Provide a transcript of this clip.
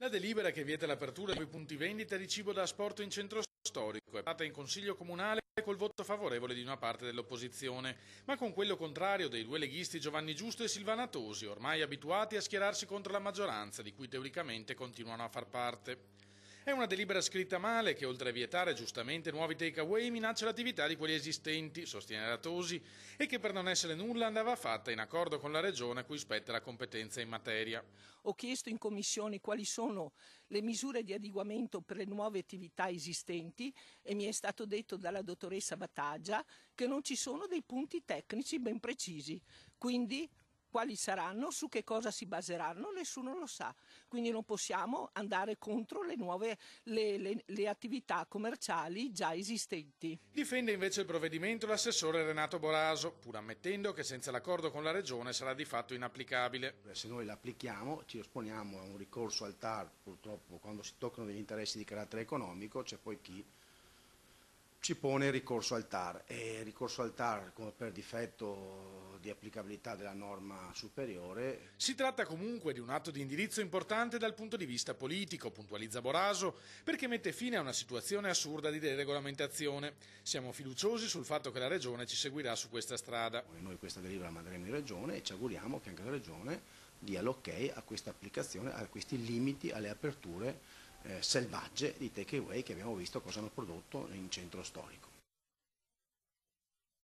La delibera che vieta l'apertura di nuovi punti vendita di cibo da asporto in centro storico è passata in Consiglio Comunale col voto favorevole di una parte dell'opposizione, ma con quello contrario dei due leghisti Giovanni Giusto e Silvana Tosi, ormai abituati a schierarsi contro la maggioranza, di cui teoricamente continuano a far parte. È una delibera scritta male che, oltre a vietare giustamente nuovi take-away, minaccia l'attività di quelli esistenti, sostiene la Tosi, e che per non essere nulla andava fatta in accordo con la Regione a cui spetta la competenza in materia. Ho chiesto in commissione quali sono le misure di adeguamento per le nuove attività esistenti e mi è stato detto dalla dottoressa Battaglia che non ci sono dei punti tecnici ben precisi. Quindi quali saranno, su che cosa si baseranno, nessuno lo sa. Quindi non possiamo andare contro le attività commerciali già esistenti. Difende invece il provvedimento l'assessore Renato Boraso, pur ammettendo che senza l'accordo con la Regione sarà di fatto inapplicabile. Se noi l'applichiamo ci esponiamo a un ricorso al TAR, purtroppo quando si toccano degli interessi di carattere economico c'è poi chi ci pone il ricorso al TAR, e il ricorso al TAR come per difetto di applicabilità della norma superiore. Si tratta comunque di un atto di indirizzo importante dal punto di vista politico, puntualizza Boraso, perché mette fine a una situazione assurda di deregolamentazione. Siamo fiduciosi sul fatto che la Regione ci seguirà su questa strada. Noi questa delibera la manderemo in Regione e ci auguriamo che anche la Regione dia l'ok a questa applicazione, a questi limiti alle aperture selvagge di take away che abbiamo visto cosa hanno prodotto in centro storico.